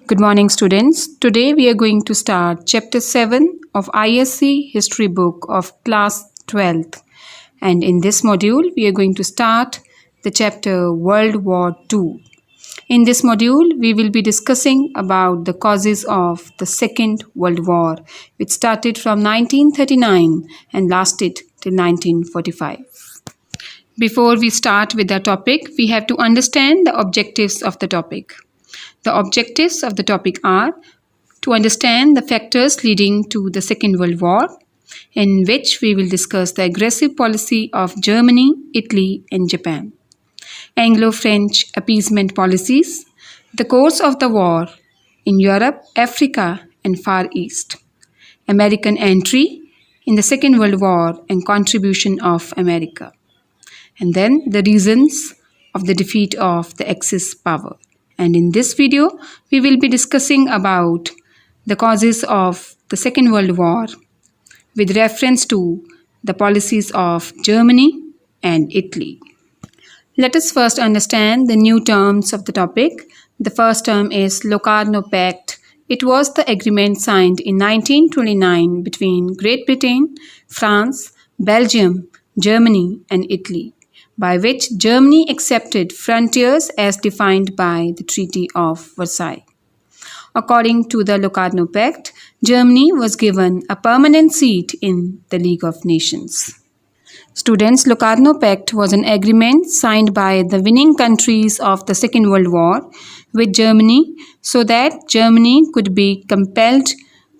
Good morning, students. Today we are going to start Chapter 7 of ICSE History Book of Class 12th. And in this module, we are going to start the chapter World War II. In this module, we will be discussing about the causes of the Second World War, which started from 1939 and lasted till 1945. Before we start with the topic, we have to understand the objectives of the topic. The objectives of the topic are to understand the factors leading to the Second World War, in which we will discuss the aggressive policy of Germany, Italy, and Japan, Anglo-French appeasement policies, the course of the war in Europe, Africa, and Far East, American entry in the Second World War and contribution of America, and then the reasons of the defeat of the Axis power. And in this video, we will be discussing about the causes of the Second World War with reference to the policies of Germany and Italy. Let us first understand the new terms of the topic. The first term is Locarno Pact. It was the agreement signed in 1929 between Great Britain, France, Belgium, Germany, and Italy, by which Germany accepted frontiers as defined by the Treaty of Versailles. According to the Locarno Pact, Germany was given a permanent seat in the League of Nations. Students, Locarno Pact was an agreement signed by the winning countries of the Second World War with Germany so that Germany could be compelled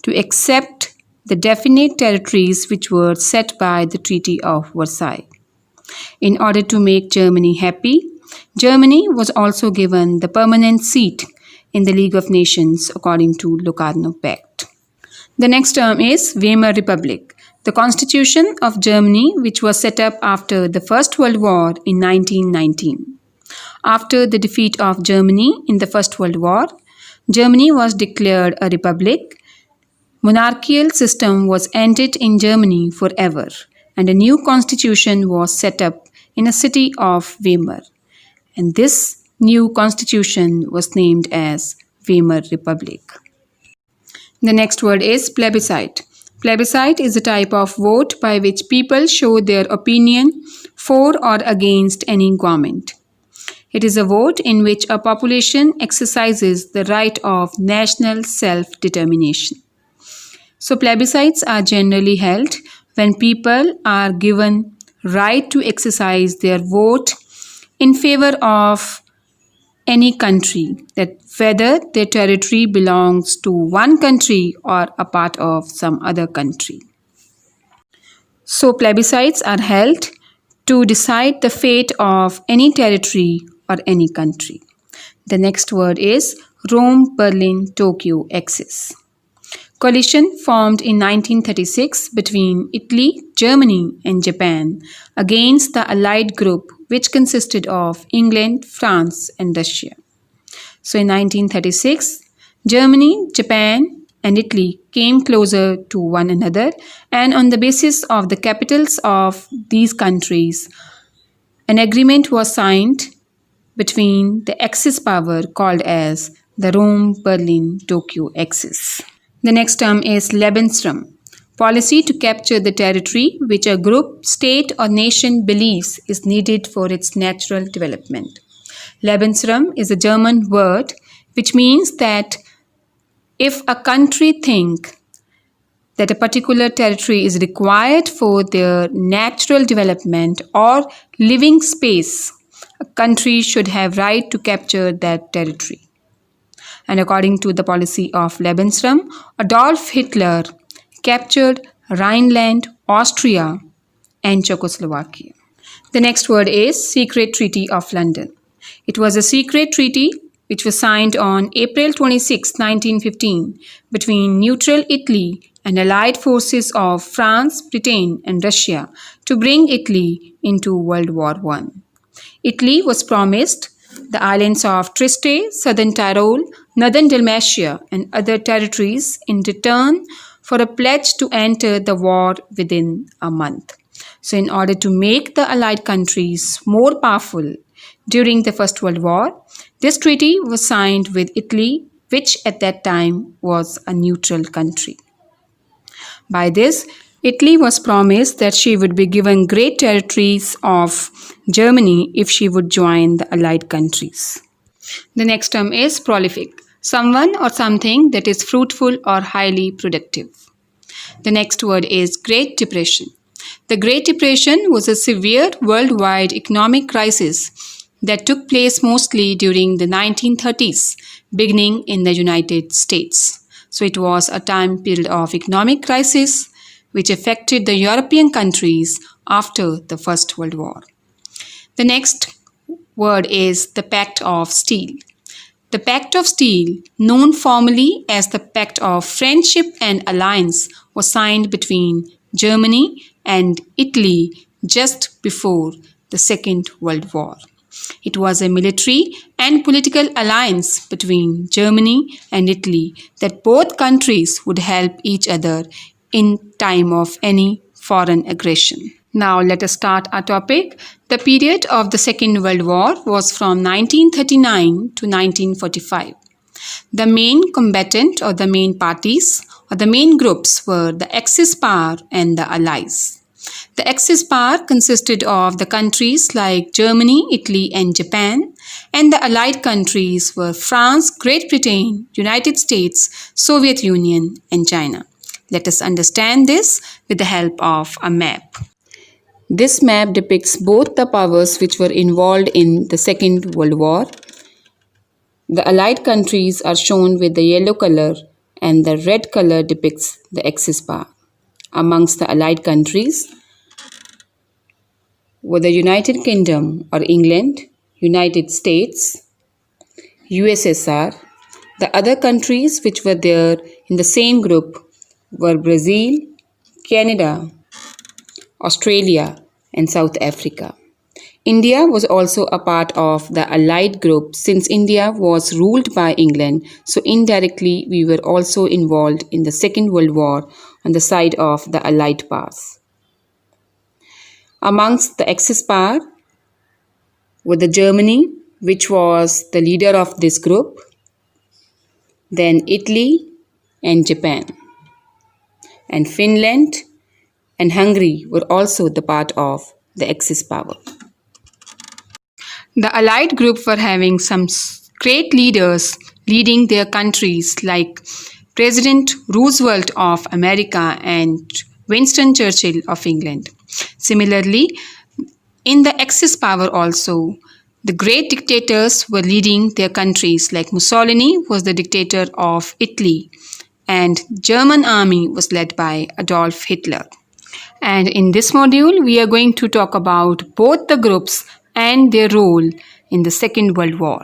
to accept the definite territories which were set by the Treaty of Versailles. In order to make Germany happy, Germany was also given the permanent seat in the League of Nations according to Locarno Pact. The next term is Weimar Republic, the constitution of Germany which was set up after the First World War in 1919. After the defeat of Germany in the First World War, Germany was declared a republic. Monarchical system was ended in Germany forever, and a new constitution was set up in a city of Weimar. And this new constitution was named as Weimar Republic. The next word is plebiscite. Plebiscite is a type of vote by which people show their opinion for or against any government. It is a vote in which a population exercises the right of national self-determination. So plebiscites are generally held when people are given right to exercise their vote in favor of any country, that whether their territory belongs to one country or a part of some other country. So plebiscites are held to decide the fate of any territory or any country. The next word is Rome, Berlin, Tokyo axis. Coalition formed in 1936 between Italy, Germany, and Japan against the Allied group, which consisted of England, France, and Russia. So in 1936, Germany, Japan, and Italy came closer to one another, and on the basis of the capitals of these countries, an agreement was signed between the Axis power called as the Rome-Berlin-Tokyo axis. The next term is Lebensraum, policy to capture the territory which a group, state, or nation believes is needed for its natural development. Lebensraum is a German word which means that if a country thinks that a particular territory is required for their natural development or living space, a country should have right to capture that territory. And according to the policy of Lebensraum, Adolf Hitler captured Rhineland, Austria, and Czechoslovakia. The next word is Secret Treaty of London. It was a secret treaty which was signed on April 26, 1915 between neutral Italy and allied forces of France, Britain, and Russia to bring Italy into World War I. Italy was promised the islands of Trieste, southern Tyrol, northern Dalmatia, and other territories in return for a pledge to enter the war within a month. So in order to make the Allied countries more powerful during the First World War, this treaty was signed with Italy which at that time was a neutral country. By this, Italy was promised that she would be given great territories of Germany if she would join the Allied countries. The next term is prolific, someone or something that is fruitful or highly productive. The next word is Great Depression. The Great Depression was a severe worldwide economic crisis that took place mostly during the 1930s, beginning in the United States. So it was a time period of economic crisis which affected the European countries after the First World War. The next word is the Pact of Steel. The Pact of Steel, known formally as the Pact of Friendship and Alliance, was signed between Germany and Italy just before the Second World War. It was a military and political alliance between Germany and Italy that both countries would help each other in time of any foreign aggression. Now let us start our topic. The period of the Second World War was from 1939 to 1945. The main combatant or the main parties or the main groups were the Axis power and the Allies. The Axis power consisted of the countries like Germany, Italy and Japan, and the Allied countries were France, Great Britain, United States, Soviet Union and China. Let us understand this with the help of a map. This map depicts both the powers which were involved in the Second World War. The Allied countries are shown with the yellow color and the red color depicts the Axis power. Amongst the Allied countries were the United Kingdom or England, United States, USSR. The other countries which were there in the same group were Brazil, Canada, Australia and South Africa. India was also a part of the Allied group since India was ruled by England, so indirectly we were also involved in the Second World War on the side of the Allied powers. Amongst the Axis power were the Germany, which was the leader of this group, then Italy and Japan, and Finland and Hungary were also the part of the Axis power. The Allied group were having some great leaders leading their countries like President Roosevelt of America and Winston Churchill of England. Similarly, in the Axis power also, the great dictators were leading their countries like Mussolini was the dictator of Italy and German army was led by Adolf Hitler. And in this module, we are going to talk about both the groups and their role in the Second World War.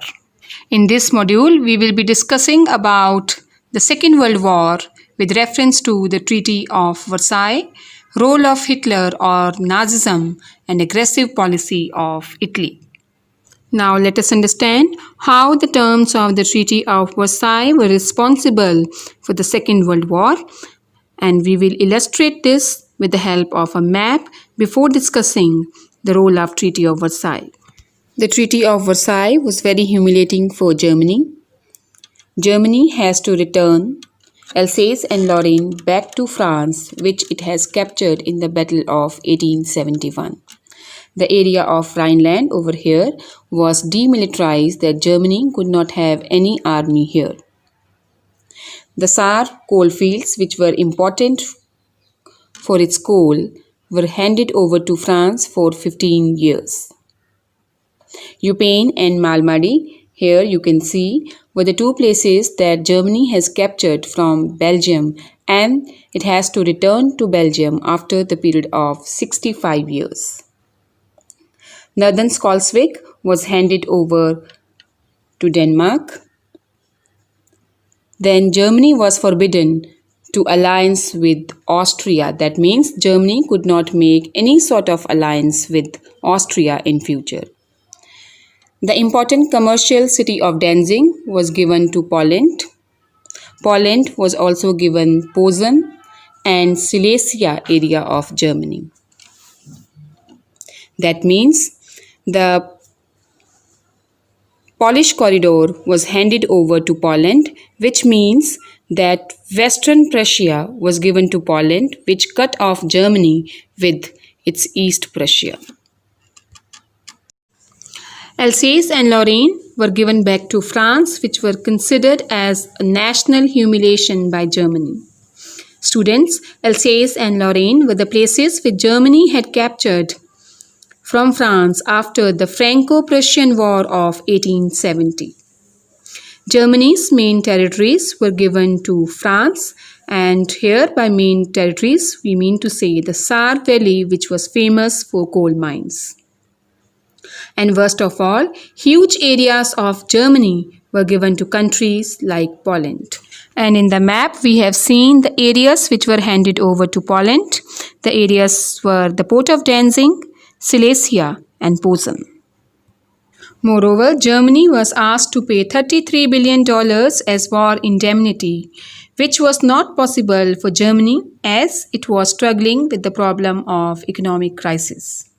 In this module, we will be discussing about the Second World War with reference to the Treaty of Versailles, role of Hitler or Nazism, and aggressive policy of Italy. Now let us understand how the terms of the Treaty of Versailles were responsible for the Second World War, and we will illustrate this with the help of a map before discussing the role of Treaty of Versailles. The Treaty of Versailles was very humiliating for Germany. Germany has to return Alsace and Lorraine back to France, which it has captured in the Battle of 1871. The area of Rhineland over here was demilitarized that Germany could not have any army here. The Saar coalfields, which were important for its coal, were handed over to France for 15 years. Eupen and Malmedy, here you can see, were the two places that Germany has captured from Belgium, and it has to return to Belgium after the period of 65 years. Northern Schleswig was handed over to Denmark. Then Germany was forbidden to alliance with Austria. That means Germany could not make any sort of alliance with Austria in future. The important commercial city of Danzig was given to Poland. Poland was also given Posen and Silesia area of Germany. That means the Polish corridor was handed over to Poland, which means that Western Prussia was given to Poland, which cut off Germany with its East Prussia. Alsace and Lorraine were given back to France, which were considered as a national humiliation by Germany. Students, Alsace and Lorraine were the places which Germany had captured from France after the Franco-Prussian War of 1870. Germany's main territories were given to France, and here by main territories we mean to say the Saar Valley, which was famous for coal mines. And worst of all, huge areas of Germany were given to countries like Poland. And in the map, we have seen the areas which were handed over to Poland. The areas were the port of Danzig, Silesia, and Posen. Moreover, Germany was asked to pay $33 billion as war indemnity, which was not possible for Germany as it was struggling with the problem of economic crisis.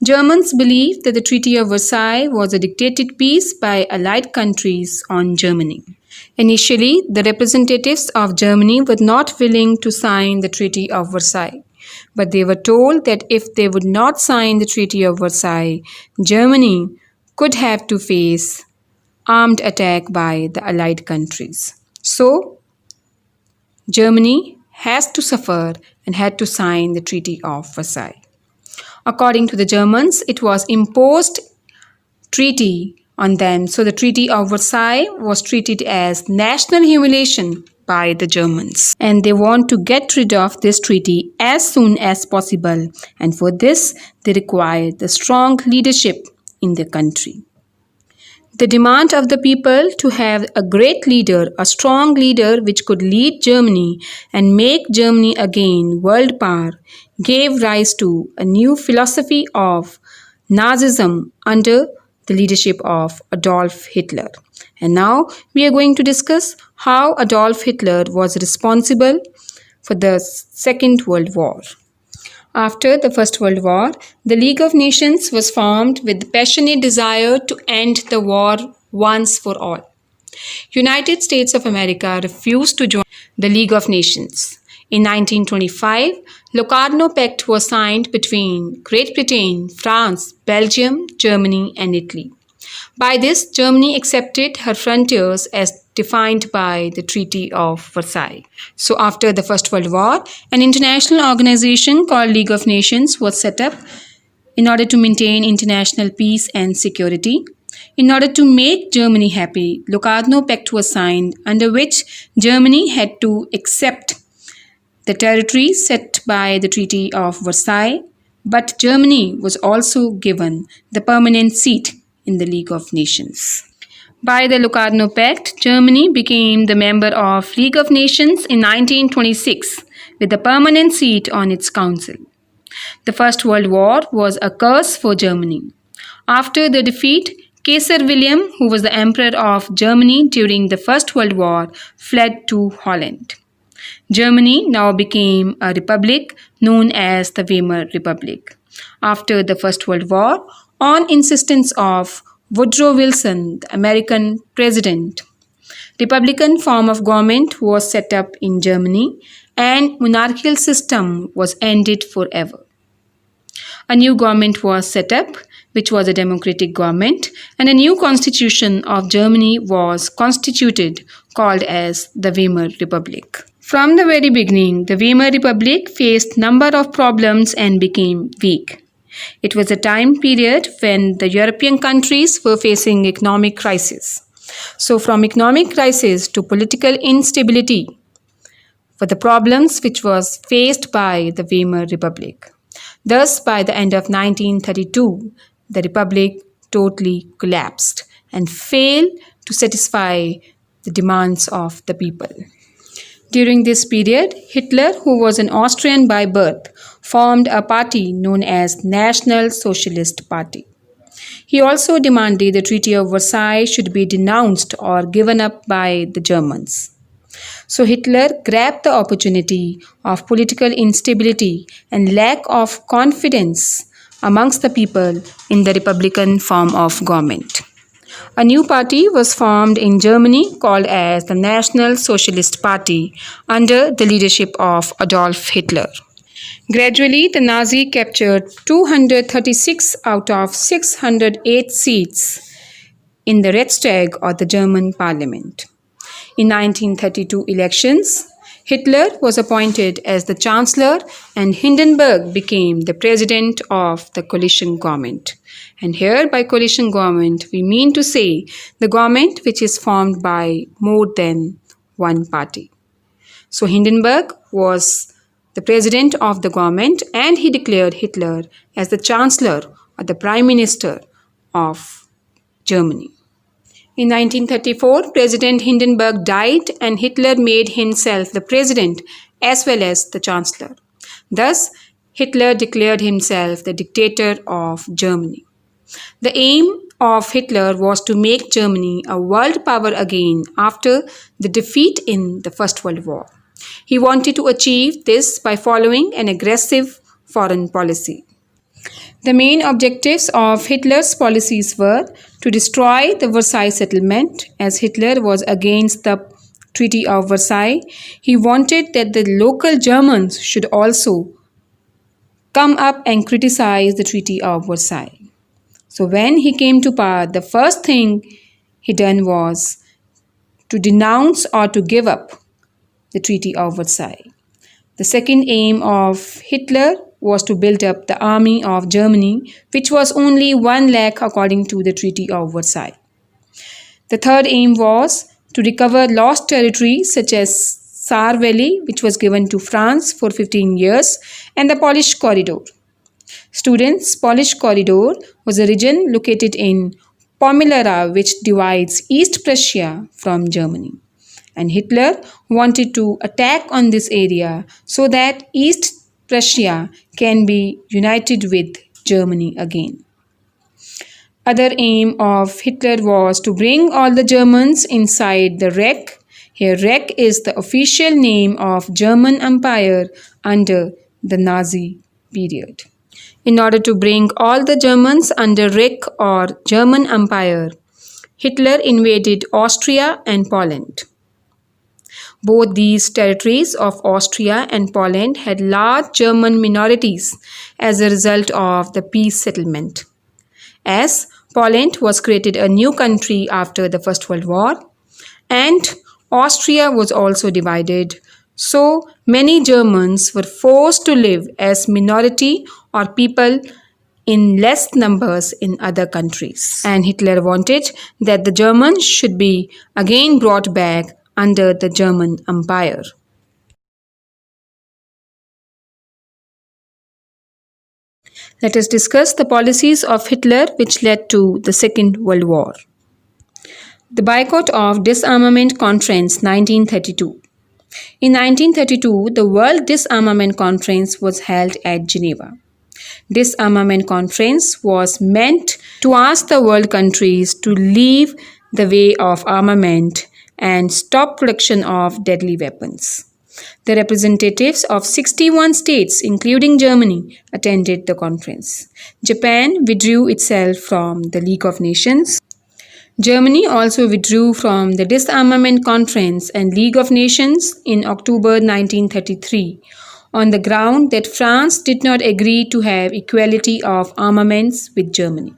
Germans believed that the Treaty of Versailles was a dictated peace by Allied countries on Germany. Initially, the representatives of Germany were not willing to sign the Treaty of Versailles, but they were told that if they would not sign the Treaty of Versailles, Germany could have to face armed attack by the Allied countries. So, Germany has to suffer and had to sign the Treaty of Versailles. According to the Germans, it was imposed treaty on them. So the Treaty of Versailles was treated as national humiliation by the Germans. And they want to get rid of this treaty as soon as possible. And for this, they require the strong leadership in the country. The demand of the people to have a great leader, a strong leader which could lead Germany and make Germany again world power, gave rise to a new philosophy of Nazism under the leadership of Adolf Hitler. And now we are going to discuss how Adolf Hitler was responsible for the Second World War. After the First World War, the League of Nations was formed with the passionate desire to end the war once for all. United States of America refused to join the League of Nations. In 1925, Locarno Pact was signed between Great Britain, France, Belgium, Germany and Italy. By this, Germany accepted her frontiers as defined by the Treaty of Versailles. So after the First World War, an international organization called League of Nations was set up in order to maintain international peace and security. In order to make Germany happy, Locarno Pact was signed, under which Germany had to accept the territories set by the Treaty of Versailles, but Germany was also given the permanent seat in the League of Nations. By the Locarno Pact, Germany became the member of League of Nations in 1926 with a permanent seat on its council. The First World War was a curse for Germany. After the defeat, Kaiser William, who was the Emperor of Germany during the First World War, fled to Holland. Germany now became a republic known as the Weimar Republic. After the First World War, on insistence of Woodrow Wilson, the American president, Republican form of government was set up in Germany and monarchical system was ended forever. A new government was set up, which was a democratic government, and a new constitution of Germany was constituted, called as the Weimar Republic. From the very beginning, the Weimar Republic faced number of problems and became weak. It was a time period when the European countries were facing economic crisis. So from economic crisis to political instability were the problems which was faced by the Weimar Republic. Thus, by the end of 1932, the Republic totally collapsed and failed to satisfy the demands of the people. During this period, Hitler, who was an Austrian by birth, formed a party known as National Socialist Party. He also demanded the Treaty of Versailles should be denounced or given up by the Germans. So Hitler grabbed the opportunity of political instability and lack of confidence amongst the people in the Republican form of government. A new party was formed in Germany called as the National Socialist Party under the leadership of Adolf Hitler. Gradually, the Nazi captured 236 out of 608 seats in the Reichstag or the German parliament. In 1932 elections, Hitler was appointed as the chancellor and Hindenburg became the president of the coalition government. And here by coalition government, we mean to say the government which is formed by more than one party. So Hindenburg was the president of the government and he declared Hitler as the chancellor or the prime minister of Germany. In 1934, President Hindenburg died and Hitler made himself the president as well as the chancellor. Thus, Hitler declared himself the dictator of Germany. The aim of Hitler was to make Germany a world power again after the defeat in the First World War. He wanted to achieve this by following an aggressive foreign policy. The main objectives of Hitler's policies were to destroy the Versailles Settlement, as Hitler was against the Treaty of Versailles. He wanted that the local Germans should also come up and criticize the Treaty of Versailles. So when he came to power, the first thing he done was to denounce or to give up the Treaty of Versailles. The second aim of Hitler was to build up the army of Germany, which was only 1 lakh according to the Treaty of Versailles. The third aim was to recover lost territories such as Saar Valley, which was given to France for 15 years, and the Polish Corridor. Students, Polish Corridor was a region located in Pomerania, which divides East Prussia from Germany. And Hitler wanted to attack on this area so that East Prussia can be united with Germany again. Other aim of Hitler was to bring all the Germans inside the Reich. Here Reich is the official name of German Empire under the Nazi period. In order to bring all the Germans under Reich or German Empire, Hitler invaded Austria and Poland. Both these territories of Austria and Poland had large German minorities as a result of the peace settlement. As Poland was created a new country after the First World War and Austria was also divided, so many Germans were forced to live as minority or people in less numbers in other countries. And Hitler wanted that the Germans should be again brought back under the German Empire. Let us discuss the policies of Hitler which led to the Second World War. The boycott of Disarmament Conference 1932. In 1932, the World Disarmament Conference was held at Geneva. Disarmament Conference was meant to ask the world countries to leave the way of armament and stop production of deadly weapons. The representatives of 61 states, including Germany, attended the conference. Japan withdrew itself from the League of Nations. Germany also withdrew from the Disarmament Conference and League of Nations in October 1933 on the ground that France did not agree to have equality of armaments with Germany.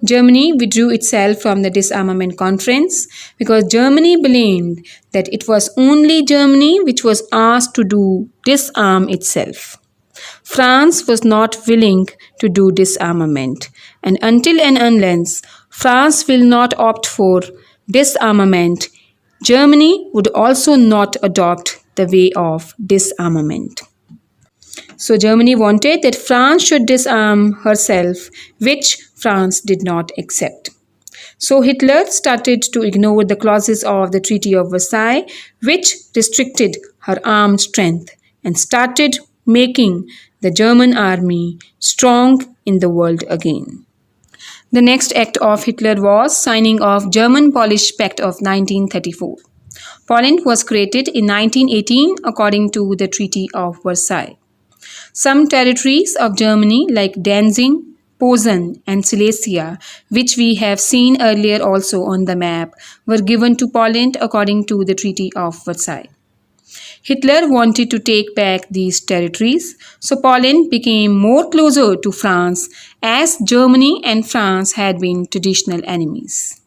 Germany withdrew itself from the Disarmament Conference because Germany believed that it was only Germany which was asked to disarm itself. France was not willing to do disarmament, and until and unless France will not opt for disarmament, Germany would also not adopt the way of disarmament. So Germany wanted that France should disarm herself, which France did not accept. So Hitler started to ignore the clauses of the Treaty of Versailles, which restricted her armed strength, and started making the German army strong in the world again. The next act of Hitler was signing of German-Polish Pact of 1934. Poland was created in 1918 according to the Treaty of Versailles. Some territories of Germany like Danzig, Posen and Silesia, which we have seen earlier also on the map, were given to Poland according to the Treaty of Versailles. Hitler wanted to take back these territories, so Poland became more closer to France as Germany and France had been traditional enemies.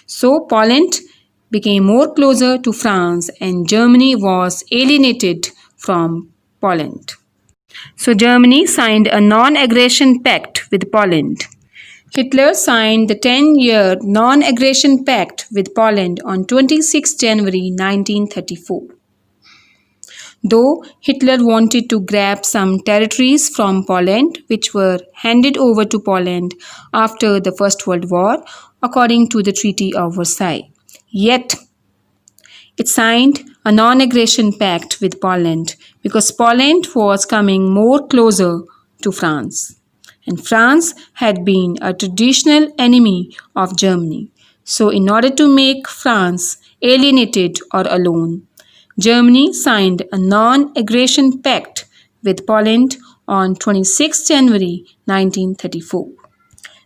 So Poland became more closer to France and Germany was alienated from Poland. So Germany signed a non-aggression pact with Poland. Hitler signed the 10-year non-aggression pact with Poland on 26 January 1934. Though Hitler wanted to grab some territories from Poland which were handed over to Poland after the First World War according to the Treaty of Versailles, yet it signed a non-aggression pact with Poland because Poland was coming more closer to France. And France had been a traditional enemy of Germany. So in order to make France alienated or alone, Germany signed a non-aggression pact with Poland on 26 January 1934.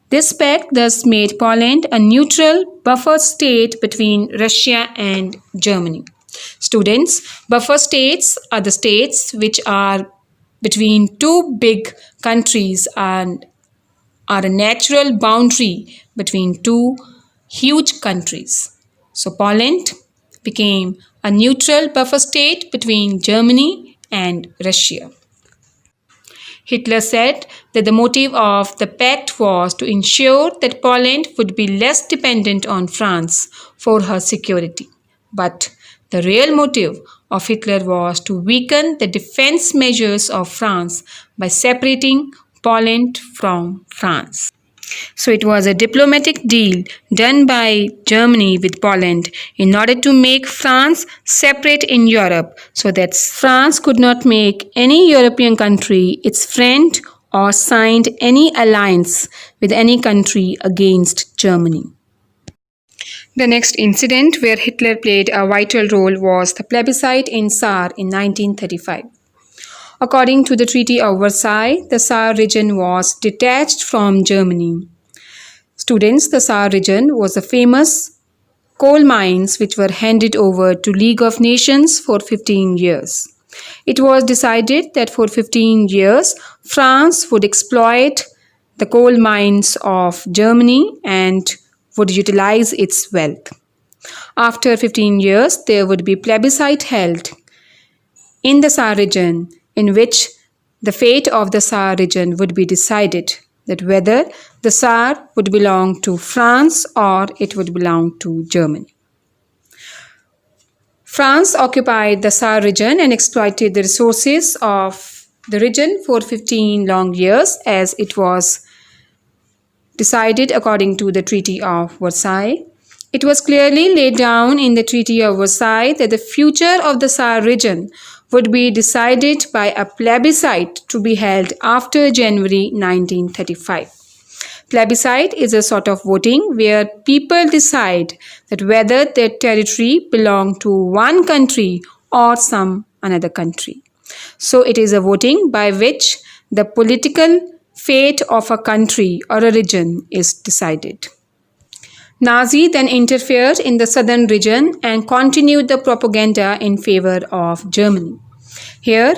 This pact thus made Poland a neutral buffer state between Russia and Germany. Students, buffer states are the states which are between two big countries and are a natural boundary between two huge countries. So Poland became a neutral buffer state between Germany and Russia. Hitler said that the motive of the pact was to ensure that Poland would be less dependent on France for her security. But the real motive of Hitler was to weaken the defense measures of France by separating Poland from France. So it was a diplomatic deal done by Germany with Poland in order to make France separate in Europe so that France could not make any European country its friend or signed any alliance with any country against Germany. The next incident where Hitler played a vital role was the plebiscite in Saar in 1935. According to the Treaty of Versailles, the Saar region was detached from Germany. Students, the Saar region was a famous coal mines which were handed over to League of Nations for 15 years. It was decided that for 15 years, France would exploit the coal mines of Germany and would utilize its wealth. After 15 years, there would be plebiscite held in the Saar region in which the fate of the Saar region would be decided, that whether the Saar would belong to France or it would belong to Germany. France occupied the Saar region and exploited the resources of the region for 15 long years as it was decided according to the Treaty of Versailles. It was clearly laid down in the Treaty of Versailles that the future of the Saar region would be decided by a plebiscite to be held after January 1935. Plebiscite is a sort of voting where people decide that whether their territory belongs to one country or some another country. So it is a voting by which the political fate of a country or a region is decided. Nazi then interfered in the southern region and continued the propaganda in favor of Germany. Here,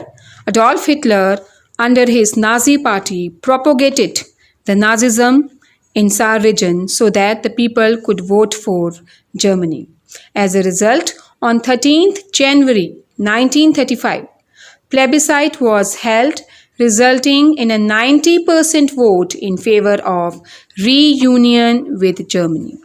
Adolf Hitler, under his Nazi party, propagated the Nazism in Saar region so that the people could vote for Germany. As a result, on 13th January 1935, plebiscite was held, resulting in a 90% vote in favor of reunion with Germany.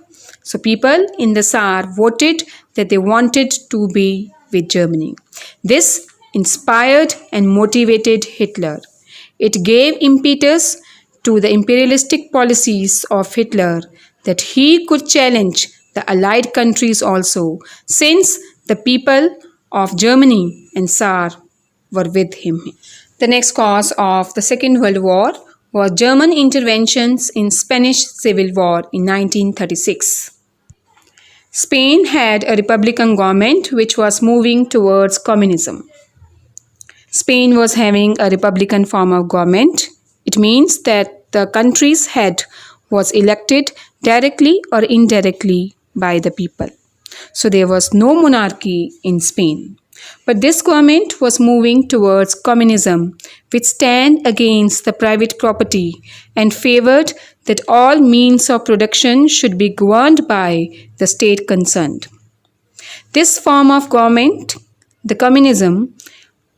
So people in the Saar voted that they wanted to be with Germany. This inspired and motivated Hitler. It gave impetus to the imperialistic policies of Hitler that he could challenge the Allied countries also, since the people of Germany and Saar were with him. The next cause of the Second World War was German interventions in Spanish Civil War in 1936. Spain had a republican government which was moving towards communism. Spain was having a republican form of government. It means that the country's head was elected directly or indirectly by the people. So there was no monarchy in Spain. But this government was moving towards communism, which stand against the private property and favored that all means of production should be governed by the state concerned. This form of government, the communism,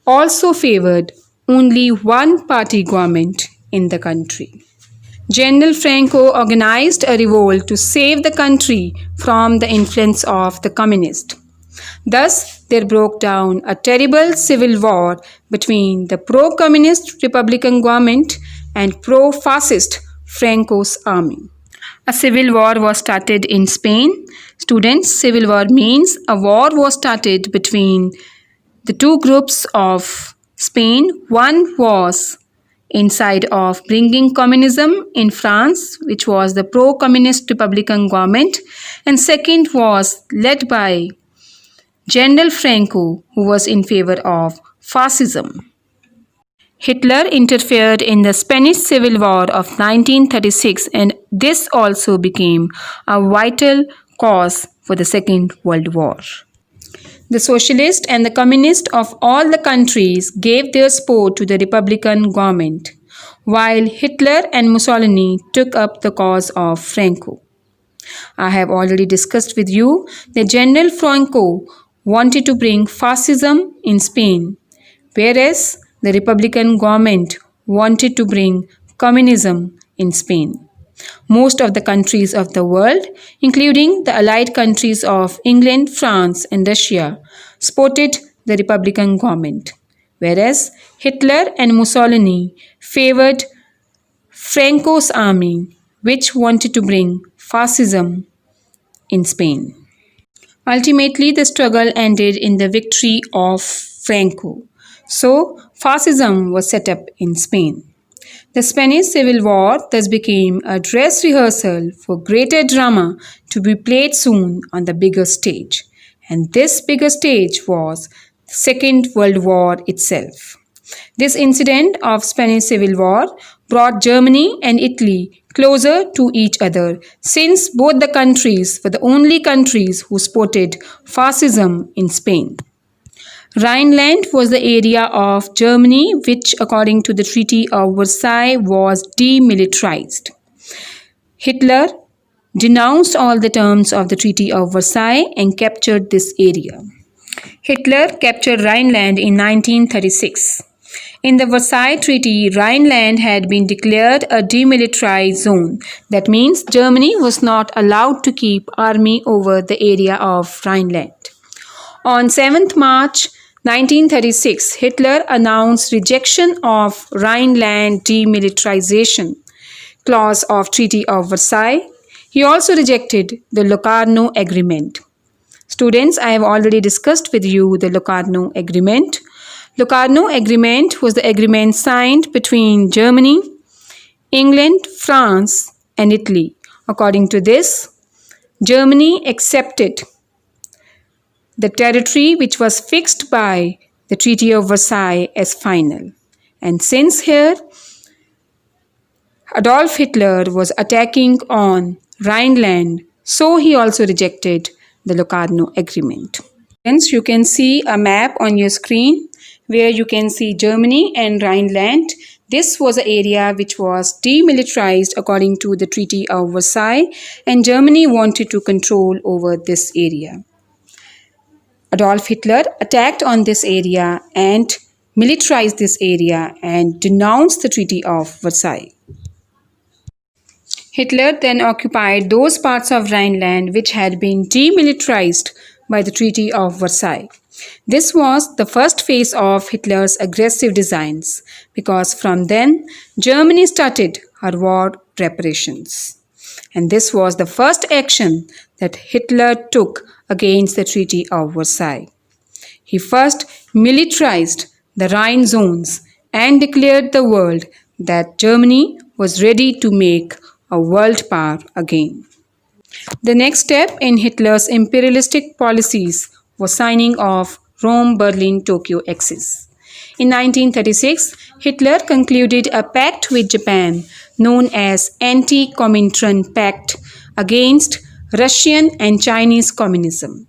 also favored only one party government in the country. General Franco organized a revolt to save the country from the influence of the communists. Thus, there broke down a terrible civil war between the pro-communist Republican government and pro-fascist Franco's army. A civil war was started in Spain. Students, civil war means a war was started between the two groups of Spain. One was inside of bringing communism in France, which was the pro-communist Republican government, and second was led by General Franco, who was in favor of fascism. Hitler interfered in the Spanish Civil War of 1936, and this also became a vital cause for the Second World War. The socialists and the communists of all the countries gave their support to the Republican government, while Hitler and Mussolini took up the cause of Franco. I have already discussed with you that General Franco wanted to bring fascism in Spain, whereas the Republican government wanted to bring communism in Spain. Most of the countries of the world, including the allied countries of England, France, and Russia, supported the Republican government, whereas Hitler and Mussolini favored Franco's army, which wanted to bring fascism in Spain. Ultimately, the struggle ended in the victory of Franco. So, fascism was set up in Spain. The Spanish Civil War thus became a dress rehearsal for greater drama to be played soon on the bigger stage. And this bigger stage was the Second World War itself. This incident of Spanish Civil War brought Germany and Italy closer to each other, since both the countries were the only countries who supported fascism in Spain. Rhineland was the area of Germany which, according to the Treaty of Versailles, was demilitarized. Hitler denounced all the terms of the Treaty of Versailles and captured this area. Hitler captured Rhineland in 1936. In the Versailles Treaty, Rhineland had been declared a demilitarized zone. That means Germany was not allowed to keep army over the area of Rhineland. On 7th March 1936, Hitler announced rejection of Rhineland demilitarization clause of Treaty of Versailles. He also rejected the Locarno Agreement. Students, I have already discussed with you the Locarno Agreement. Locarno Agreement was the agreement signed between Germany, England, France, and Italy. According to this, Germany accepted the territory which was fixed by the Treaty of Versailles as final. And since here Adolf Hitler was attacking on Rhineland, so he also rejected the Locarno Agreement. Hence, you can see a map on your screen where you can see Germany and Rhineland. This was an area which was demilitarized according to the Treaty of Versailles, and Germany wanted to control over this area. Adolf Hitler attacked on this area and militarized this area and denounced the Treaty of Versailles. Hitler then occupied those parts of Rhineland which had been demilitarized by the Treaty of Versailles. This was the first phase of Hitler's aggressive designs, because from then Germany started her war preparations. And this was the first action that Hitler took against the Treaty of Versailles. He first militarized the Rhine zones and declared the world that Germany was ready to make a world power again. The next step in Hitler's imperialistic policies was signing of Rome-Berlin-Tokyo Axis. In 1936, Hitler concluded a pact with Japan known as Anti-Comintern Pact against Russian and Chinese communism.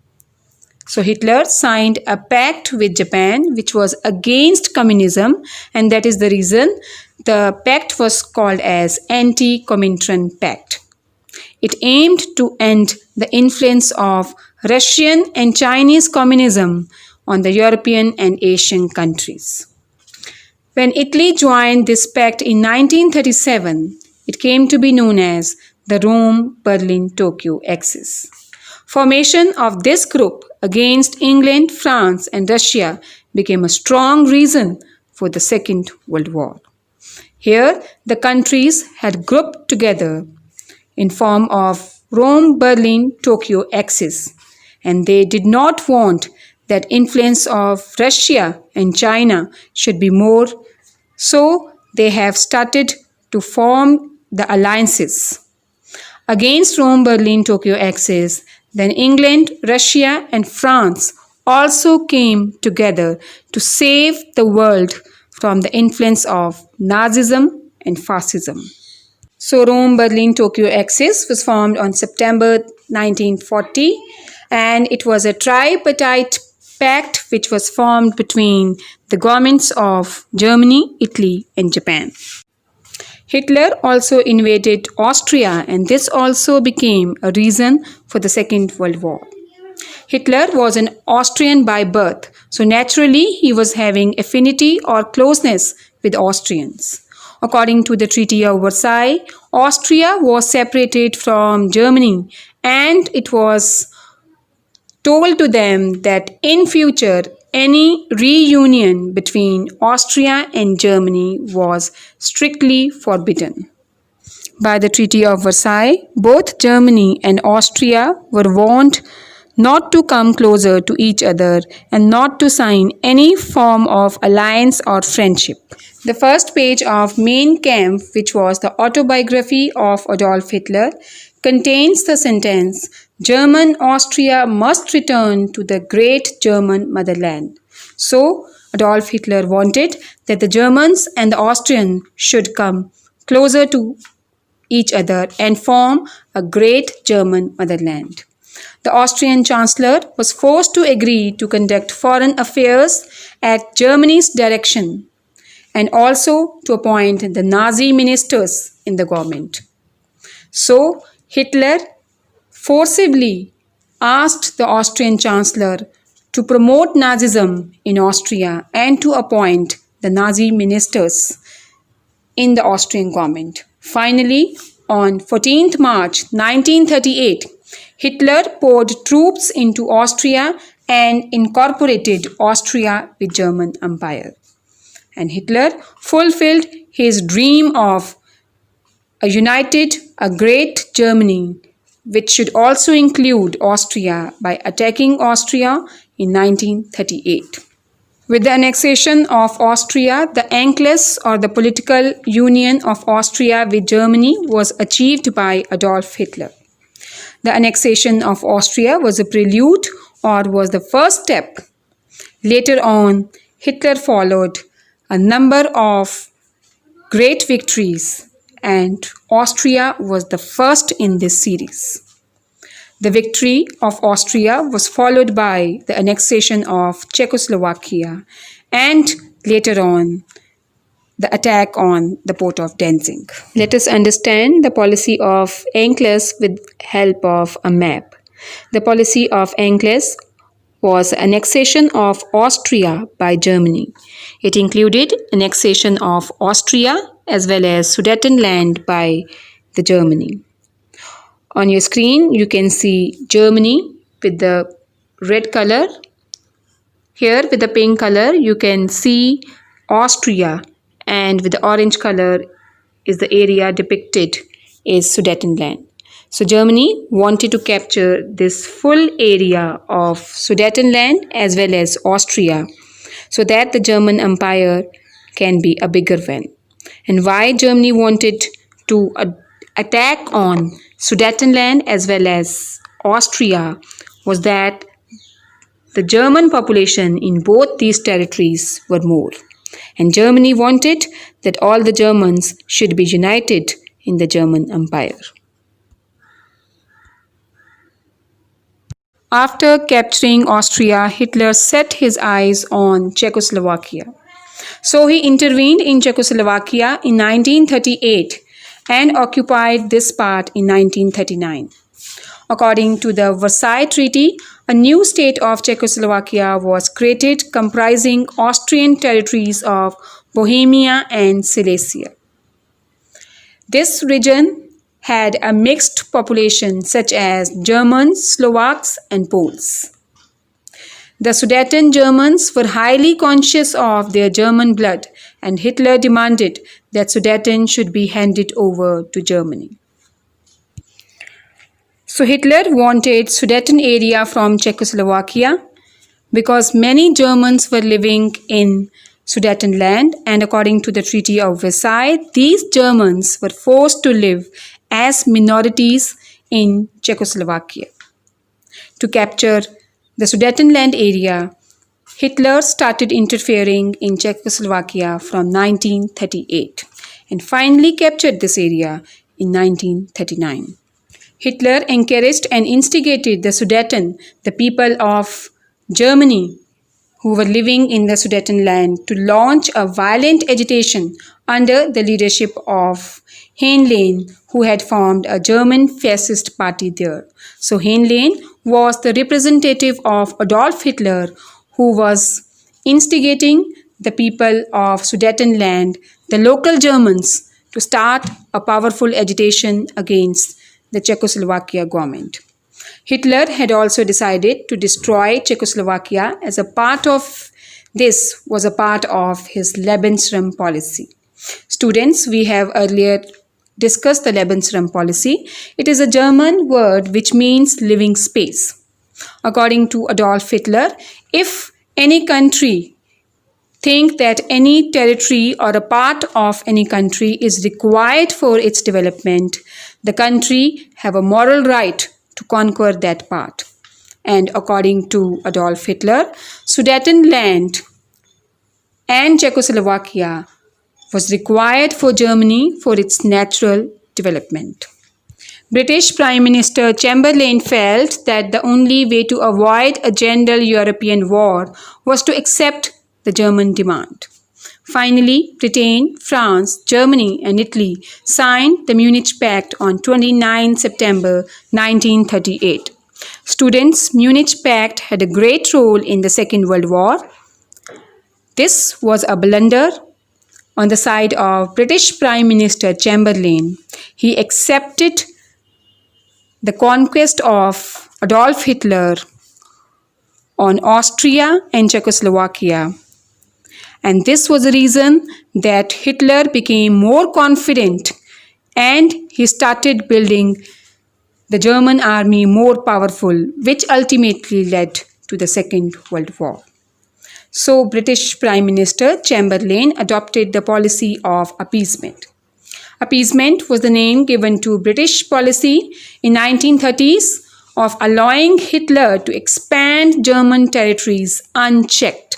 So Hitler signed a pact with Japan which was against communism, and that is the reason the pact was called as Anti-Comintern Pact. It aimed to end the influence of Russian and Chinese communism on the European and Asian countries. When Italy joined this pact in 1937, it came to be known as the Rome-Berlin-Tokyo Axis. Formation of this group against England, France and Russia became a strong reason for the Second World War. Here, the countries had grouped together in form of Rome-Berlin-Tokyo Axis, and they did not want that influence of Russia and China should be more, so they have started to form the alliances against Rome-Berlin-Tokyo Axis. Then England, Russia and France also came together to save the world from the influence of Nazism and fascism. So Rome-Berlin-Tokyo Axis was formed on September 1940, and it was a tripartite pact which was formed between the governments of Germany, Italy and Japan. Hitler also invaded Austria, and this also became a reason for the Second World War. Hitler was an Austrian by birth, so naturally he was having affinity or closeness with Austrians. According to the Treaty of Versailles, Austria was separated from Germany, and it was told to them that in future any reunion between Austria and Germany was strictly forbidden. By the Treaty of Versailles, both Germany and Austria were warned not to come closer to each other and not to sign any form of alliance or friendship. The first page of Mein Kampf, which was the autobiography of Adolf Hitler, contains the sentence, German Austria must return to the great German motherland. So, Adolf Hitler wanted that the Germans and the Austrians should come closer to each other and form a great German motherland. The Austrian Chancellor was forced to agree to conduct foreign affairs at Germany's direction and also to appoint the Nazi ministers in the government. So, Hitler forcibly asked the Austrian Chancellor to promote Nazism in Austria and to appoint the Nazi ministers in the Austrian government. Finally, on 14th March 1938, Hitler poured troops into Austria and incorporated Austria with German Empire. And Hitler fulfilled his dream of a great Germany, which should also include Austria, by attacking Austria in 1938. With the annexation of Austria, the Anschluss or the political union of Austria with Germany was achieved by Adolf Hitler. The annexation of Austria was a prelude or was the first step. Later on, Hitler followed a number of great victories, and Austria was the first in this series. The victory of Austria was followed by the annexation of Czechoslovakia and later on the attack on the port of Danzig. Let us understand the policy of Anschluss with help of a map. The policy of Anschluss was annexation of Austria by Germany. It included annexation of Austria as well as Sudetenland by the Germany. On your screen, you can see Germany with the red color. Here with the pink color, you can see Austria, and with the orange color is the area depicted is Sudetenland. So Germany wanted to capture this full area of Sudetenland as well as Austria so that the German Empire can be a bigger one. And why Germany wanted to attack on Sudetenland as well as Austria was that the German population in both these territories were more. And Germany wanted that all the Germans should be united in the German Empire. After capturing Austria, Hitler set his eyes on Czechoslovakia. So he intervened in Czechoslovakia in 1938 and occupied this part in 1939. According to the Versailles Treaty, a new state of Czechoslovakia was created comprising Austrian territories of Bohemia and Silesia. This region had a mixed population such as Germans, Slovaks, and Poles. The Sudeten Germans were highly conscious of their German blood, and Hitler demanded that Sudeten should be handed over to Germany. So Hitler wanted Sudeten area from Czechoslovakia because many Germans were living in Sudetenland, and according to the Treaty of Versailles, these Germans were forced to live as minorities in Czechoslovakia. To capture the Sudetenland area, Hitler started interfering in Czechoslovakia from 1938 and finally captured this area in 1939. Hitler encouraged and instigated the Sudeten, the people of Germany who were living in the Sudetenland, to launch a violent agitation under the leadership of Heinlein, who had formed a German fascist party there. So Heinlein was the representative of Adolf Hitler, who was instigating the people of Sudetenland, the local Germans, to start a powerful agitation against the Czechoslovakia government. Hitler had also decided to destroy Czechoslovakia as a part of this was a part of his Lebensraum policy. Students, we have earlier discussed the Lebensraum policy. It is a German word which means living space. According to Adolf Hitler, if any country think that any territory or a part of any country is required for its development, the country have a moral right to conquer that part. And according to Adolf Hitler, Sudetenland and Czechoslovakia was required for Germany for its natural development. British Prime Minister Chamberlain felt that the only way to avoid a general European war was to accept the German demand. Finally, Britain, France, Germany, and Italy signed the Munich Pact on 29 September 1938. Students, Munich Pact had a great role in the Second World War. This was a blunder on the side of British Prime Minister Chamberlain. He accepted the conquest of Adolf Hitler on Austria and Czechoslovakia. And this was the reason that Hitler became more confident and he started building the German army more powerful, which ultimately led to the Second World War. So British Prime Minister Chamberlain adopted the policy of appeasement. Appeasement was the name given to British policy in 1930s of allowing Hitler to expand German territories unchecked.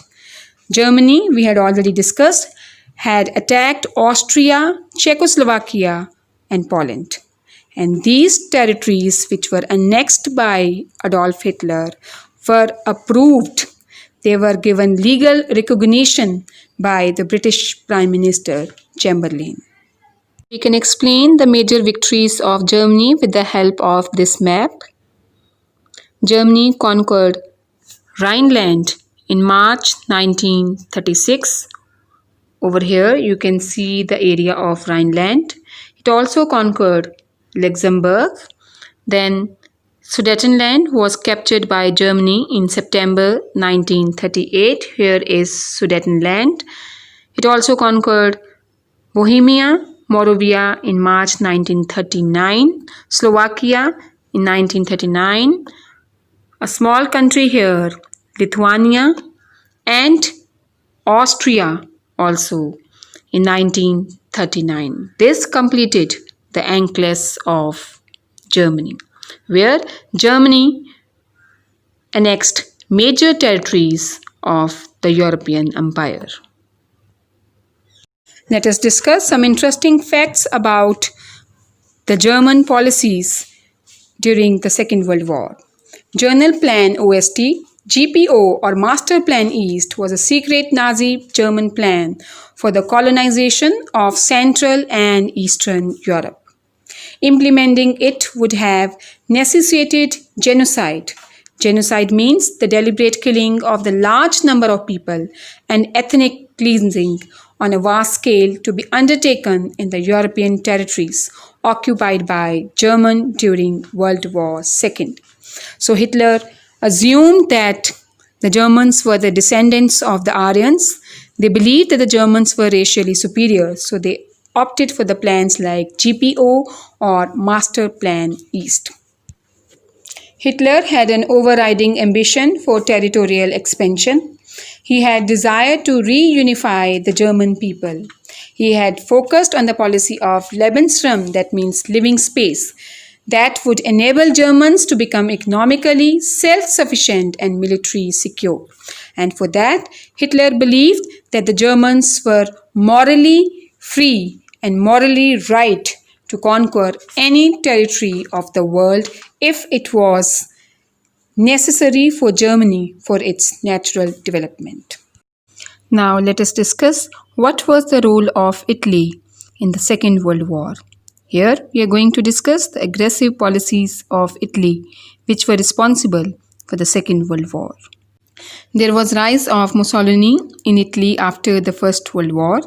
Germany, we had already discussed, had attacked Austria, Czechoslovakia, and Poland. And these territories, which were annexed by Adolf Hitler, were approved. They were given legal recognition by the British Prime Minister Chamberlain. We can explain the major victories of Germany with the help of this map. Germany conquered Rhineland in March 1936. Over here you can see the area of Rhineland. It also conquered Luxembourg. Then Sudetenland was captured by Germany in September 1938. Here is Sudetenland. It also conquered Bohemia, Moravia in March 1939, Slovakia in 1939, a small country here, Lithuania, and Austria also in 1939. This completed the enclaves of Germany, where Germany annexed major territories of the European Empire. Let us discuss some interesting facts about the German policies during the Second World War. General Plan OST, GPO or Master Plan East was a secret Nazi German plan for the colonization of Central and Eastern Europe. Implementing it would have necessitated genocide. Genocide means the deliberate killing of the large number of people and ethnic cleansing on a vast scale to be undertaken in the European territories occupied by Germany during World War II. So Hitler assumed that the Germans were the descendants of the Aryans. They believed that the Germans were racially superior, so they opted for the plans like GPO or Master Plan East. Hitler had an overriding ambition for territorial expansion. He had desired to reunify the German people. He had focused on the policy of Lebensraum, that means living space, that would enable Germans to become economically self-sufficient and militarily secure. And for that, Hitler believed that the Germans were morally free and morally right to conquer any territory of the world if it was necessary for Germany for its natural development. Now let us discuss what was the role of Italy in the Second World War. Here we are going to discuss the aggressive policies of Italy which were responsible for the Second World War. There was rise of Mussolini in Italy after the First World War.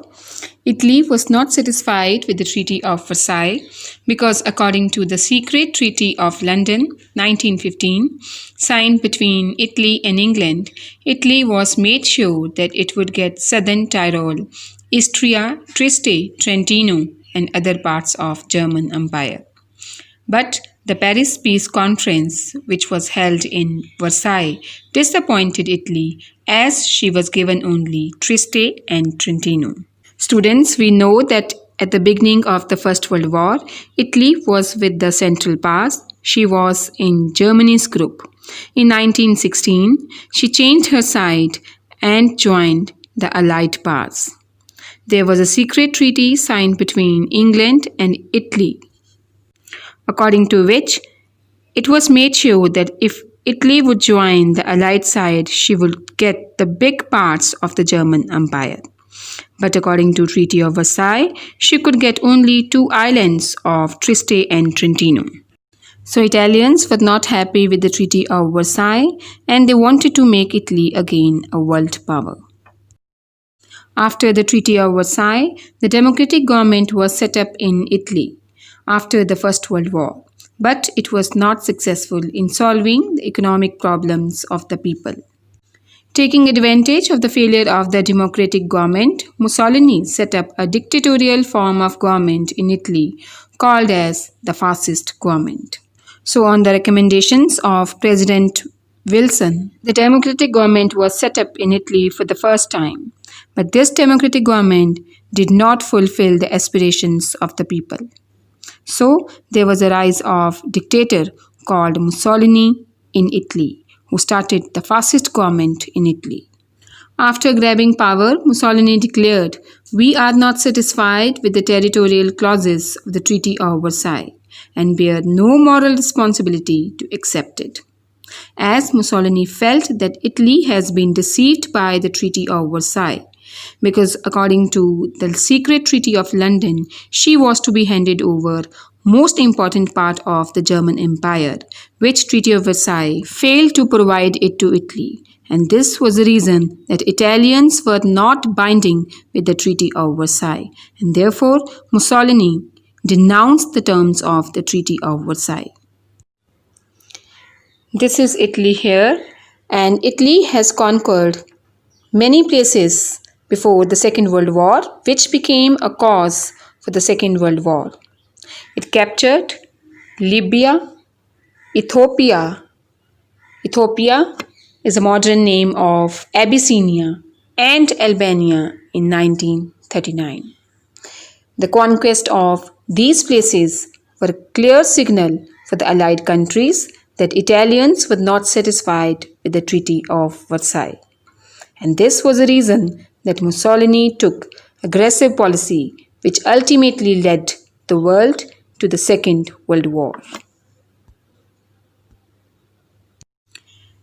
Italy was not satisfied with the Treaty of Versailles because according to the Secret Treaty of London 1915 signed between Italy and England, Italy was made sure that it would get Southern Tyrol, Istria, Trieste, Trentino and other parts of German Empire. But the Paris Peace Conference, which was held in Versailles, disappointed Italy as she was given only Trieste and Trentino. Students, we know that at the beginning of the First World War, Italy was with the Central Powers. She was in Germany's group. In 1916, she changed her side and joined the Allied powers. There was a secret treaty signed between England and Italy, according to which it was made sure that if Italy would join the Allied side, she would get the big parts of the German Empire. But according to Treaty of Versailles, she could get only 2 islands of Trieste and Trentino. So Italians were not happy with the Treaty of Versailles and they wanted to make Italy again a world power. After the Treaty of Versailles, the democratic government was set up in Italy after the First World War, but it was not successful in solving the economic problems of the people. Taking advantage of the failure of the democratic government, Mussolini set up a dictatorial form of government in Italy called as the fascist government. So on the recommendations of President Wilson, the democratic government was set up in Italy for the first time. But this democratic government did not fulfill the aspirations of the people. So there was a rise of a dictator called Mussolini in Italy, who started the fascist government in Italy. After grabbing power, Mussolini declared, "We are not satisfied with the territorial clauses of the Treaty of Versailles and bear no moral responsibility to accept it." As Mussolini felt that Italy has been deceived by the Treaty of Versailles, because according to the Secret Treaty of London, she was to be handed over most important part of the German Empire, which Treaty of Versailles failed to provide it to Italy. And this was the reason that Italians were not binding with the Treaty of Versailles. And therefore, Mussolini denounced the terms of the Treaty of Versailles. This is Italy here, and Italy has conquered many places before the Second World War, which became a cause for the Second World War. It captured Libya, Ethiopia. Ethiopia is a modern name of Abyssinia and Albania in 1939. The conquest of these places were a clear signal for the Allied countries that Italians were not satisfied with the Treaty of Versailles. And this was the reason that Mussolini took aggressive policy which ultimately led the world to the Second World War.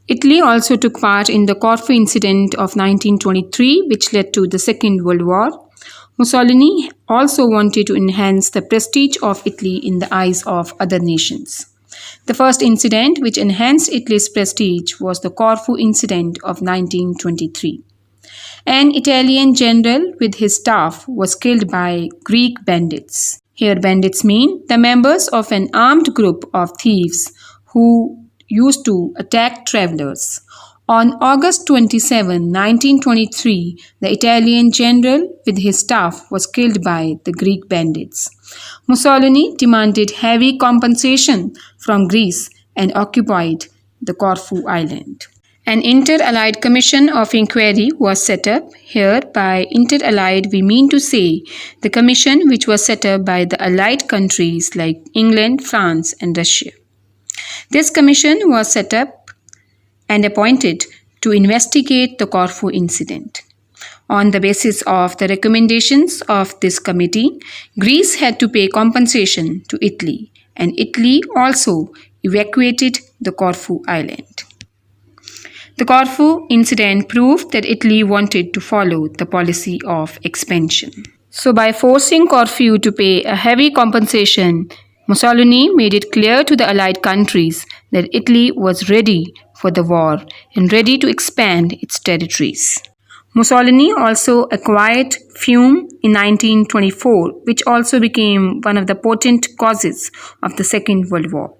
Italy also took part in the Corfu incident of 1923, which led to the Second World War. Mussolini also wanted to enhance the prestige of Italy in the eyes of other nations. The first incident which enhanced Italy's prestige was the Corfu incident of 1923. An Italian general with his staff was killed by Greek bandits. Here bandits mean the members of an armed group of thieves who used to attack travelers. On August 27, 1923, the Italian general with his staff was killed by the Greek bandits. Mussolini demanded heavy compensation from Greece and occupied the Corfu island. An Inter-Allied Commission of Inquiry was set up. Here, by Inter-Allied, we mean to say the commission which was set up by the Allied countries like England, France, and Russia. This commission was set up and appointed to investigate the Corfu incident. On the basis of the recommendations of this committee, Greece had to pay compensation to Italy, and Italy also evacuated the Corfu island. The Corfu incident proved that Italy wanted to follow the policy of expansion. So by forcing Corfu to pay a heavy compensation, Mussolini made it clear to the Allied countries that Italy was ready for the war and ready to expand its territories. Mussolini also acquired fume in 1924, which also became one of the potent causes of the Second World War.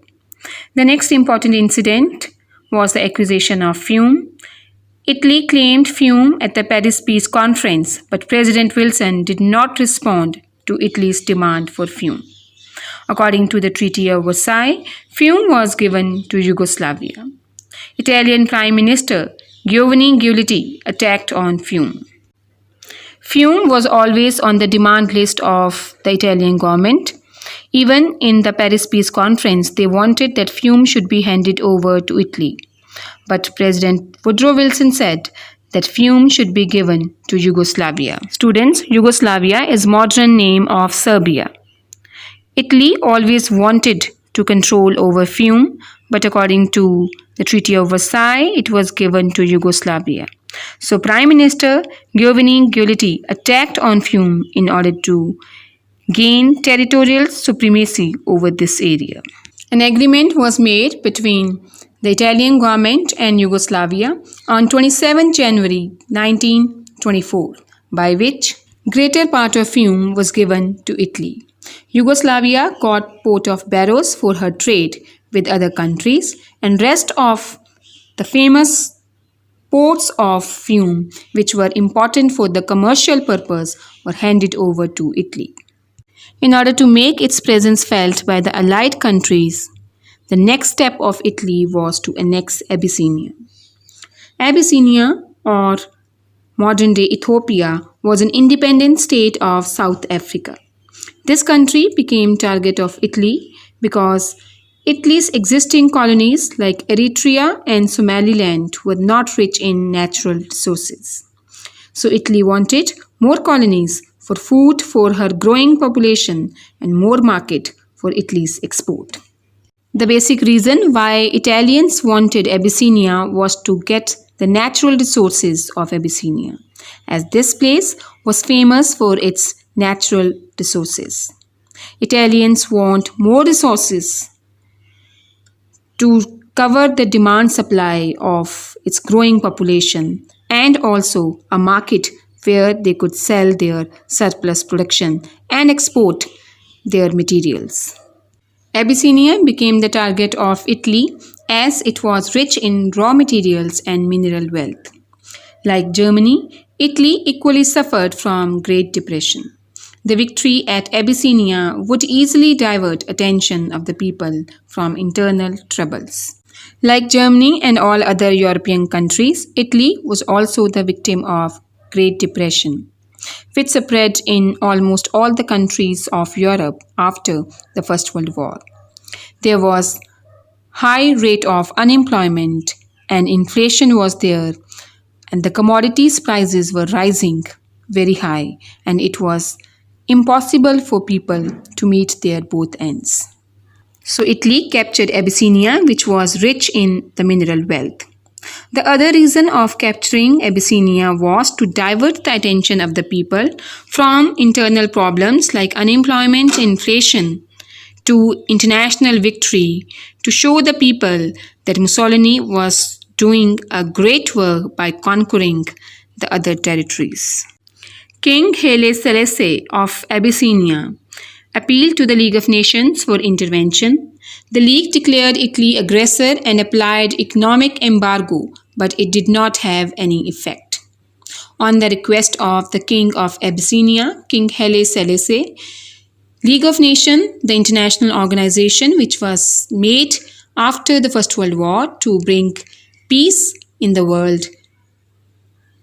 The next important incident was the acquisition of fume. Italy claimed fume at the Paris Peace Conference, but President Wilson did not respond to Italy's demand for fume. According to the Treaty of Versailles, fume was given to Yugoslavia. Italian Prime Minister Giovanni Giolitti attacked on fume. Fume was always on the demand list of the Italian government. Even in the Paris Peace Conference, they wanted that fume should be handed over to Italy. But President Woodrow Wilson said that fume should be given to Yugoslavia. Students, Yugoslavia is modern name of Serbia. Italy always wanted to control over fume, but according to the Treaty of Versailles, it was given to Yugoslavia. So Prime Minister Giovanni Giolitti attacked on fume in order to gain territorial supremacy over this area. An agreement was made between the Italian government and Yugoslavia on 27 January 1924, by which greater part of fume was given to Italy. Yugoslavia got port of Barros for her trade with other countries, and rest of the famous ports of fume, which were important for the commercial purpose, were handed over to Italy. In order to make its presence felt by the Allied countries, the next step of Italy was to annex Abyssinia. Abyssinia, or modern-day Ethiopia, was an independent state of South Africa. This country became target of Italy because Italy's existing colonies like Eritrea and Somaliland were not rich in natural resources. So Italy wanted more colonies for food for her growing population and more market for Italy's export. The basic reason why Italians wanted Abyssinia was to get the natural resources of Abyssinia, as this place was famous for its natural resources. Italians want more resources to cover the demand supply of its growing population and also a market where they could sell their surplus production and export their materials. Abyssinia became the target of Italy as it was rich in raw materials and mineral wealth. Like Germany, Italy equally suffered from Great Depression. The victory at Abyssinia would easily divert attention of the people from internal troubles. Like Germany and all other European countries, Italy was also the victim of Great Depression, which spread in almost all the countries of Europe after the First World War. There was high rate of unemployment and inflation was there, and the commodities prices were rising very high, and it was impossible for people to meet their both ends. So Italy captured Abyssinia, which was rich in the mineral wealth. The other reason of capturing Abyssinia was to divert the attention of the people from internal problems like unemployment, inflation, to international victory, to show the people that Mussolini was doing a great work by conquering the other territories. King Haile Selassie of Abyssinia appealed to the League of Nations for intervention. The League declared Italy aggressor and applied economic embargo, but it did not have any effect. On the request of the King of Abyssinia, King Haile Selassie, League of Nations, the international organization which was made after the First World War to bring peace in the world,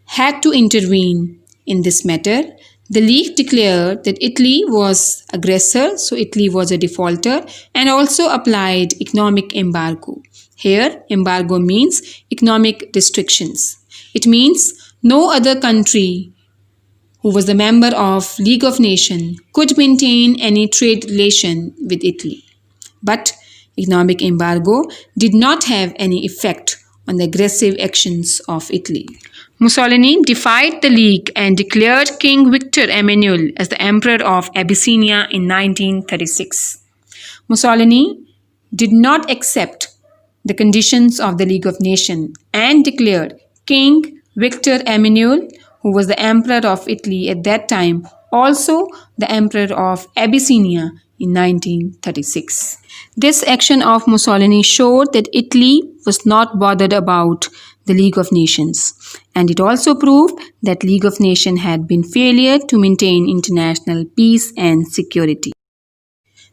had to intervene in this matter. The League declared that Italy was aggressor, so Italy was a defaulter, and also applied economic embargo. Here, embargo means economic restrictions. It means no other country who was a member of League of Nations could maintain any trade relation with Italy. But economic embargo did not have any effect on the aggressive actions of Italy. Mussolini defied the League and declared King Victor Emmanuel as the Emperor of Abyssinia in 1936. Mussolini did not accept the conditions of the League of Nations and declared King Victor Emmanuel, who was the Emperor of Italy at that time, also the Emperor of Abyssinia in 1936. This action of Mussolini showed that Italy was not bothered about the League of Nations, and it also proved that League of Nations had been failure to maintain international peace and security.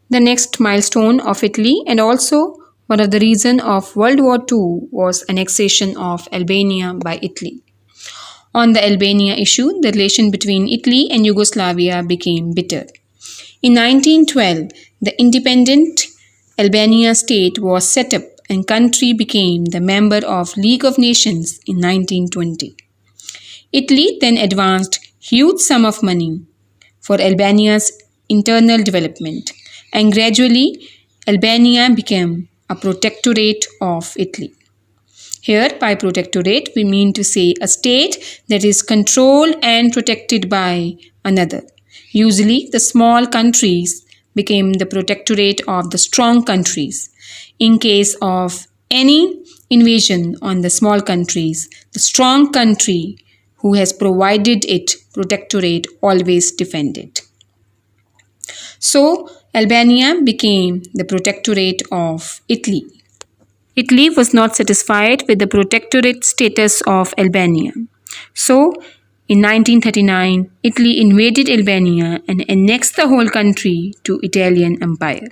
The next milestone of Italy, and also one of the reasons of World War II, was annexation of Albania by Italy. On the Albania issue, the relation between Italy and Yugoslavia became bitter. In 1912, the independent Albania state was set up and country became the member of League of Nations in 1920. Italy then advanced huge sum of money for Albania's internal development, and gradually Albania became a protectorate of Italy. Here, by protectorate, we mean to say a state that is controlled and protected by another. Usually, the small countries became the protectorate of the strong countries. In case of any invasion on the small countries, the strong country who has provided it protectorate always defended. So, Albania became the protectorate of Italy. Italy was not satisfied with the protectorate status of Albania. So, in 1939, Italy invaded Albania and annexed the whole country to Italian Empire.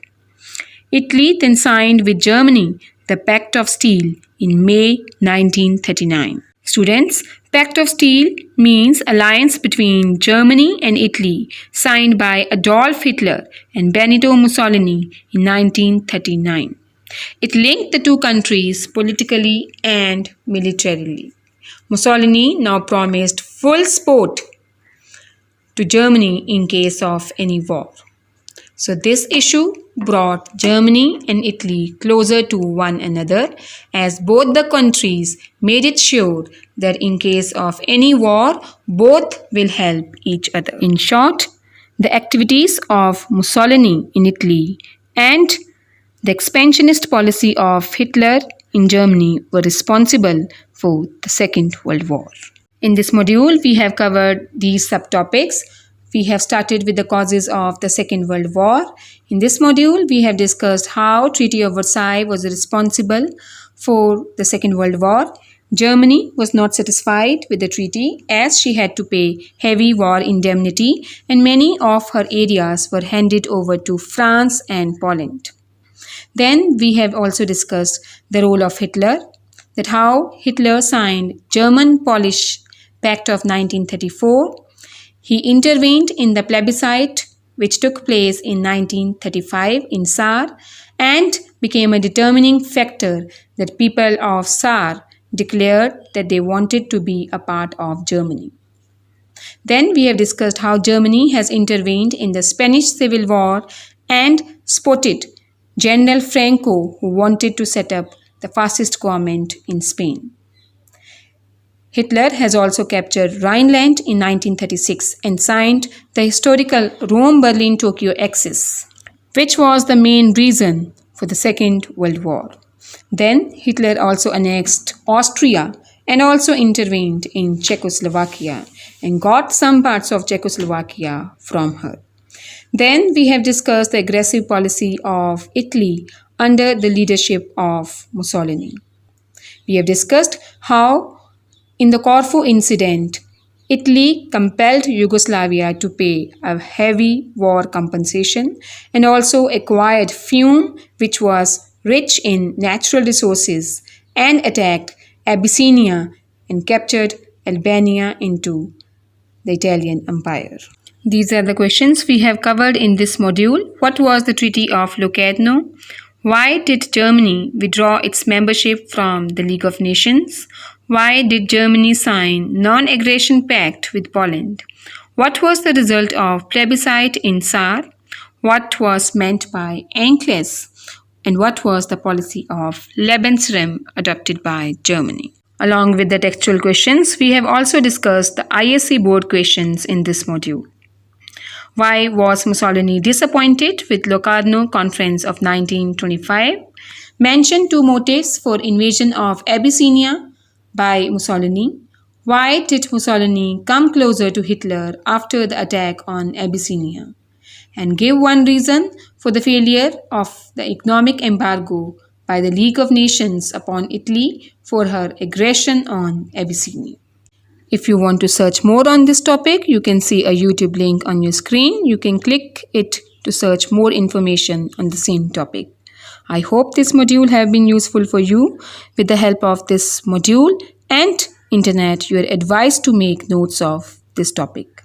Italy then signed with Germany the Pact of Steel in May 1939. Students, Pact of Steel means alliance between Germany and Italy signed by Adolf Hitler and Benito Mussolini in 1939. It linked the two countries politically and militarily. Mussolini now promised full support to Germany in case of any war. So this issue brought Germany and Italy closer to one another, as both the countries made it sure that in case of any war, both will help each other. In short, the activities of Mussolini in Italy and the expansionist policy of Hitler in Germany were responsible for the Second World War. In this module, we have covered these subtopics. We have started with the causes of the Second World War. In this module, we have discussed how Treaty of Versailles was responsible for the Second World War. Germany was not satisfied with the treaty as she had to pay heavy war indemnity, and many of her areas were handed over to France and Poland. Then we have also discussed the role of Hitler, that how Hitler signed German-Polish Pact of 1934. He intervened in the plebiscite which took place in 1935 in Saar and became a determining factor that people of Saar declared that they wanted to be a part of Germany. Then we have discussed how Germany has intervened in the Spanish Civil War and spotted General Franco, who wanted to set up the fascist government in Spain. Hitler has also captured Rhineland in 1936 and signed the historical Rome-Berlin-Tokyo Axis, which was the main reason for the Second World War. Then Hitler also annexed Austria and also intervened in Czechoslovakia and got some parts of Czechoslovakia from her. Then we have discussed the aggressive policy of Italy under the leadership of Mussolini. We have discussed how in the Corfu incident, Italy compelled Yugoslavia to pay a heavy war compensation and also acquired Fiume, which was rich in natural resources, and attacked Abyssinia and captured Albania into the Italian Empire. These are the questions we have covered in this module. What was the Treaty of Locarno? Why did Germany withdraw its membership from the League of Nations? Why did Germany sign non-aggression pact with Poland? What was the result of plebiscite in Saar? What was meant by Enclaves? And what was the policy of Lebensraum adopted by Germany? Along with the textual questions, we have also discussed the ICSE board questions in this module. Why was Mussolini disappointed with Locarno Conference of 1925? Mention two motives for invasion of Abyssinia by Mussolini. Why did Mussolini come closer to Hitler after the attack on Abyssinia? And give one reason for the failure of the economic embargo by the League of Nations upon Italy for her aggression on Abyssinia. If you want to search more on this topic, you can see a YouTube link on your screen. You can click it to search more information on the same topic. I hope this module have been useful for you. With the help of this module and internet, you are advised to make notes of this topic.